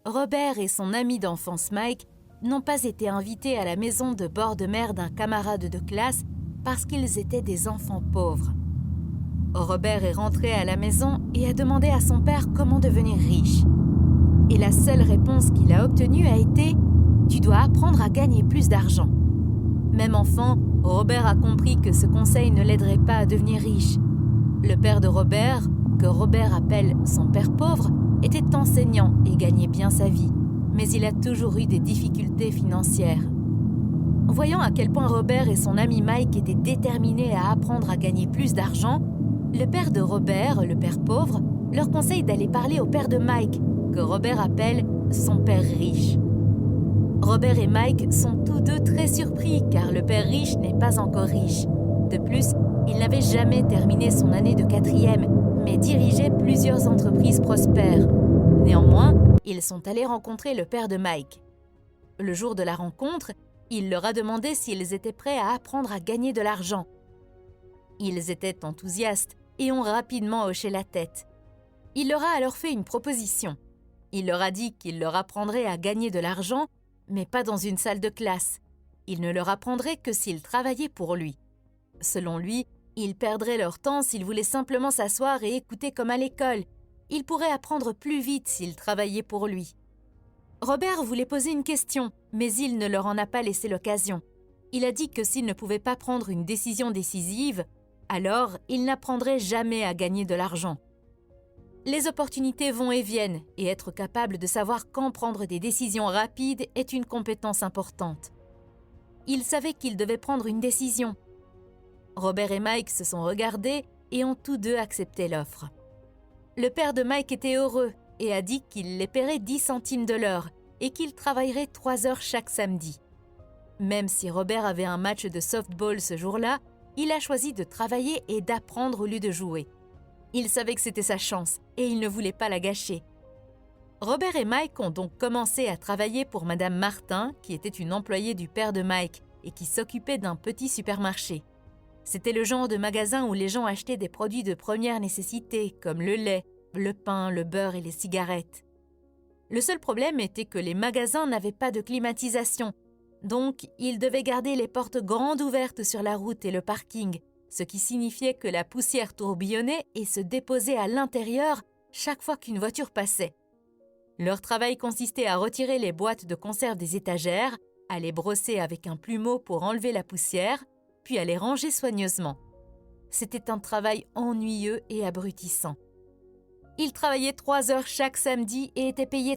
Robert et son ami d'enfance Mike n'ont pas été invités à la maison de bord de mer d'un camarade de classe parce qu'ils étaient des enfants pauvres. Robert est rentré à la maison et a demandé à son père comment devenir riche. Et la seule réponse qu'il a obtenue a été « Tu dois apprendre à gagner plus d'argent ». Même enfant, Robert a compris que ce conseil ne l'aiderait pas à devenir riche. Le père de Robert, que Robert appelle son père pauvre, était enseignant et gagnait bien sa vie, mais il a toujours eu des difficultés financières. Voyant à quel point Robert et son ami Mike étaient déterminés à apprendre à gagner plus d'argent, le père de Robert, le père pauvre, leur conseille d'aller parler au père de Mike, que Robert appelle son père riche. Robert et Mike sont tous deux très surpris car le père riche n'est pas encore riche. De plus, il n'avait jamais terminé son année de 4e, mais dirigeait plusieurs entreprises prospères. Néanmoins, ils sont allés rencontrer le père de Mike. Le jour de la rencontre, il leur a demandé s'ils étaient prêts à apprendre à gagner de l'argent. Ils étaient enthousiastes et ont rapidement hoché la tête. Il leur a alors fait une proposition. Il leur a dit qu'il leur apprendrait à gagner de l'argent, mais pas dans une salle de classe. Il ne leur apprendrait que s'ils travaillaient pour lui. Selon lui, ils perdraient leur temps s'ils voulaient simplement s'asseoir et écouter comme à l'école. Ils pourraient apprendre plus vite s'ils travaillaient pour lui. Robert voulait poser une question, mais il ne leur en a pas laissé l'occasion. Il a dit que s'il ne pouvait pas prendre une décision décisive, alors il n'apprendrait jamais à gagner de l'argent. Les opportunités vont et viennent, et être capable de savoir quand prendre des décisions rapides est une compétence importante. Il savait qu'il devait prendre une décision. Robert et Mike se sont regardés et ont tous deux accepté l'offre. Le père de Mike était heureux et a dit qu'il les paierait 10 centimes de l'heure et qu'il travaillerait 3 heures chaque samedi. Même si Robert avait un match de softball ce jour-là, il a choisi de travailler et d'apprendre au lieu de jouer. Il savait que c'était sa chance et il ne voulait pas la gâcher. Robert et Mike ont donc commencé à travailler pour Madame Martin, qui était une employée du père de Mike et qui s'occupait d'un petit supermarché. C'était le genre de magasin où les gens achetaient des produits de première nécessité, comme le lait, le pain, le beurre et les cigarettes. Le seul problème était que les magasins n'avaient pas de climatisation, donc ils devaient garder les portes grandes ouvertes sur la route et le parking, ce qui signifiait que la poussière tourbillonnait et se déposait à l'intérieur chaque fois qu'une voiture passait. Leur travail consistait à retirer les boîtes de conserve des étagères, à les brosser avec un plumeau pour enlever la poussière, puis à les ranger soigneusement. C'était un travail ennuyeux et abrutissant. Ils travaillaient 3 heures chaque samedi et étaient payés